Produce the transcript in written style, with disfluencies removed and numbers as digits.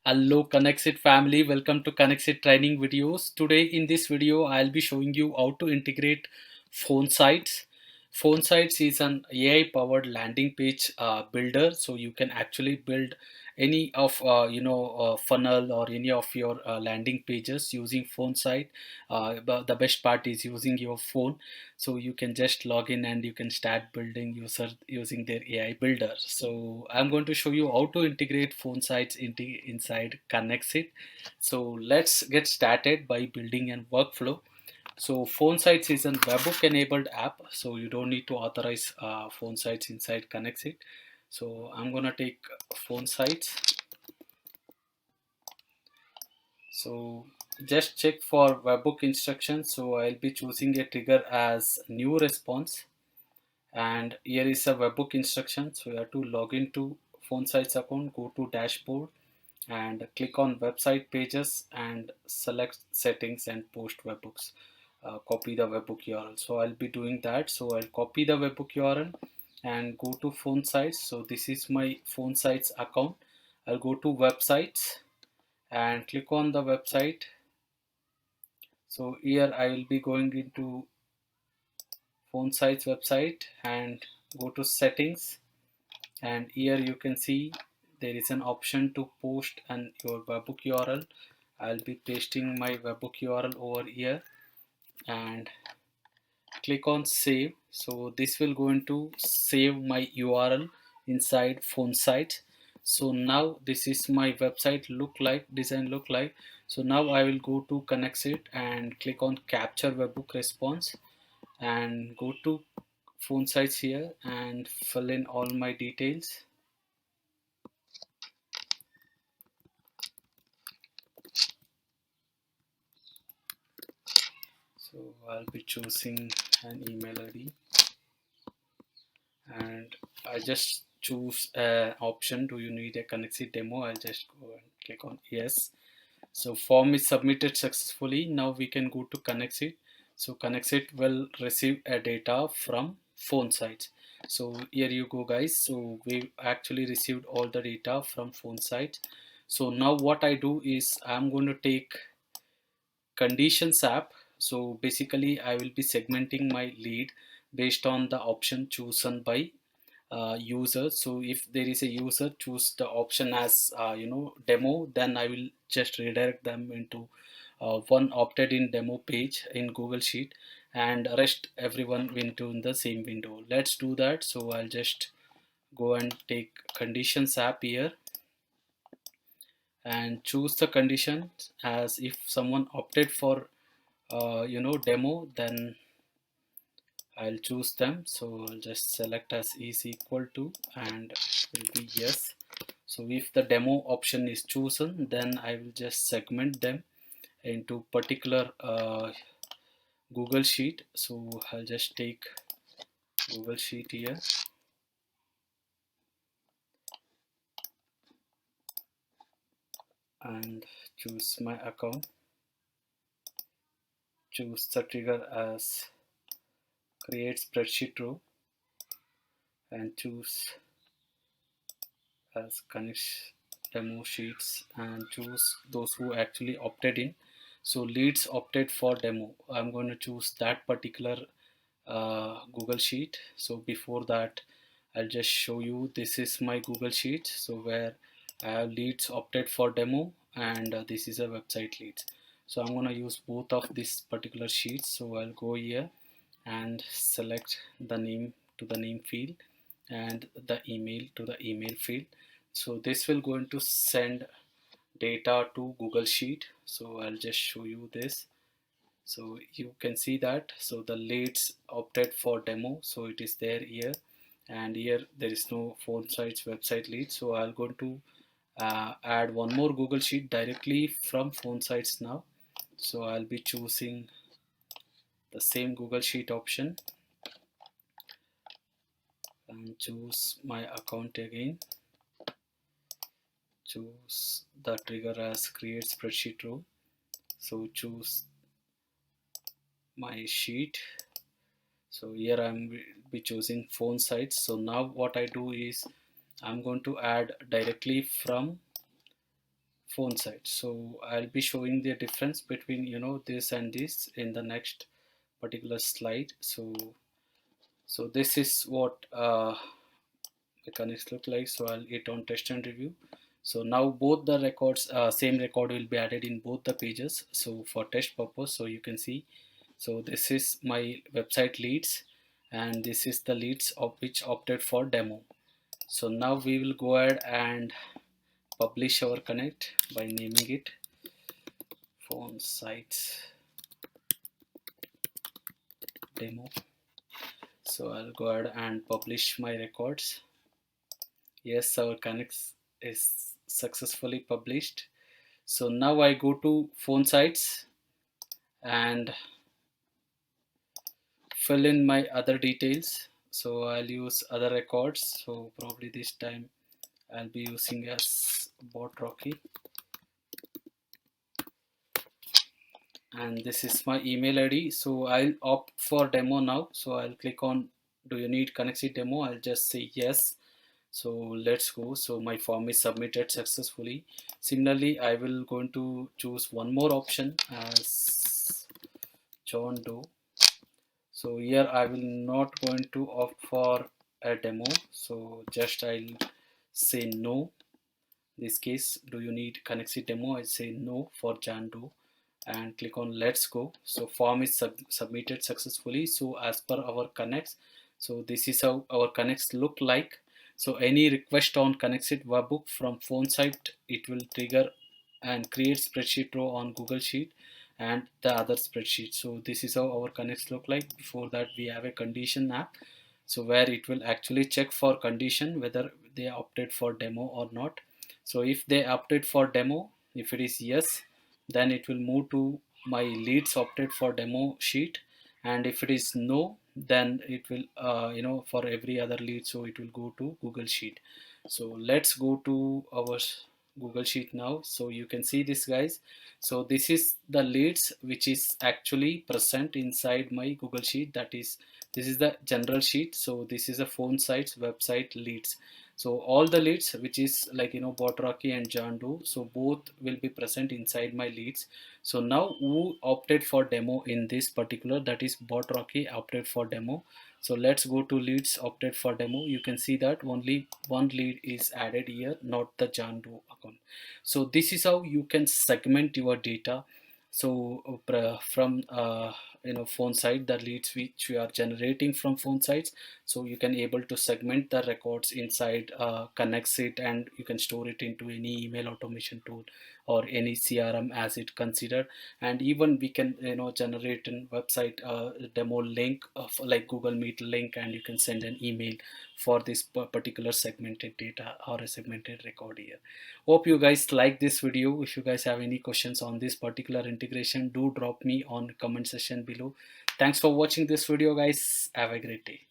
Hello Connexit family, welcome to Connexit training videos. Today in this video I'll be showing you how to integrate phone sites. Phone sites is an AI powered landing page builder, so you can actually build any of funnel or any of your landing pages using phone site. But the best part is using your phone, so you can just log in and you can start building user using their AI builder. So I'm going to show you how to integrate phone sites inside Connexit. So let's get started by building a workflow. So phone sites is a webhook enabled app, so you don't need to authorize phone sites inside Connexit. So I'm gonna take phone sites. So just check for webhook instructions. So I'll be choosing a trigger as new response, and here is a webhook instruction. So you have to log into phone sites account, go to dashboard and click on website pages and select settings and post webhooks. Copy the webhook URL. So I'll be doing that. So I'll copy the webhook URL and go to phone sites. So this is my phone sites account. I'll go to websites and click on the website. So here I will be going into phone sites website and go to settings, and here you can see there is an option to post and your webhook URL. I'll be pasting my webhook URL over here and click on save. So this will going to save my URL inside phone site. So now this is my website design look like. So now I will go to Connexit and click on capture webhook response and go to phone sites here and fill in all my details. So I'll be choosing an email ID and I just choose an option. Do you need a Connexit demo? I'll just go and click on yes. So form is submitted successfully. Now we can go to Connexit. So Connexit will receive a data from phone sites. So here you go guys. So we actually received all the data from phone sites. So now what I do is I'm going to take conditions app. So basically I will be segmenting my lead based on the option chosen by user. So if there is a user choose the option as demo, then I will just redirect them into one opted in demo page in Google Sheet, and rest everyone into in the same window. Let's do that. So I'll just go and take conditions app here and choose the conditions as if someone opted for demo, then I'll choose them. So I'll just select as is equal to and it will be yes. So if the demo option is chosen, then I will just segment them into particular Google Sheet. So I'll just take Google Sheet here and choose my account, choose the trigger as create spreadsheet row and choose as connect demo sheets and choose those who actually opted in. So leads opted for demo, I'm going to choose that particular Google Sheet. So before that I'll just show you, this is my Google Sheet, so where I have leads opted for demo and this is a website leads. So I'm going to use both of these particular sheets. So I'll go here and select the name to the name field and the email to the email field. So this will going to send data to Google Sheet. So I'll just show you this. So you can see that, so the leads opted for demo, so it is there here, and here there is no phone sites website lead. So I'll go to add one more Google Sheet directly from phone sites now. So I'll be choosing the same Google Sheet option and choose my account again, choose the trigger as create spreadsheet row. So choose my sheet. So here I'm be choosing phone sites. So now what I do is I'm going to add directly from phone site. So I'll be showing the difference between this and this in the next particular slide. So this is what the connects look like. So I'll hit on test and review. So now both the records, same record will be added in both the pages. So for test purpose, so you can see. So this is my website leads, and this is the leads of which opted for demo. So now we will go ahead and publish our connect by naming it phone sites demo. So I'll go ahead and publish my records. Yes, our connect is successfully published. So now I go to phone sites and fill in my other details. So I'll use other records. So probably this time I'll be using as bot Rocky, and this is my email ID. So I'll opt for demo now. So I'll click on do you need Connexit demo? I'll just say yes. So let's go. So my form is submitted successfully. Similarly, I will going to choose one more option as John Doe. So here I will not going to opt for a demo. So just I'll say no. In this case, do you need Connexit demo? I say no for John Doe and click on let's go. So form is submitted successfully. So as per our connects, so this is how our connects look like. So any request on Connexit webbook from phone site, it will trigger and create spreadsheet row on Google Sheet and the other spreadsheet. So this is how our connects look like. Before that, we have a condition app, so where it will actually check for condition whether they opted for demo or not. So if they opted for demo, if it is yes, then it will move to my leads opted for demo sheet, and if it is no, then it will for every other lead, so it will go to Google Sheet. So let's go to our Google Sheet now. So you can see this, guys. So this is the leads which is actually present inside my Google Sheet. That is, this is the general sheet. So this is a phone sites website leads. So all the leads which is like Bot Rocky and John Doe, so both will be present inside my leads. So now who opted for demo in this particular, that is Bot Rocky opted for demo. So let's go to leads opted for demo. You can see that only one lead is added here, not the John Doe account. So this is how you can segment your data. So from phone site, the leads which we are generating from phone sites, so you can able to segment the records inside Connexit, and you can store it into any email automation tool or any CRM as it considered. And even we can generate a website demo link of like Google Meet link, and you can send an email for this particular segmented data or a segmented record here. Hope you guys like this video. If you guys have any questions on this particular integration, do drop me on comment section below. Thanks for watching this video, guys. Have a great day.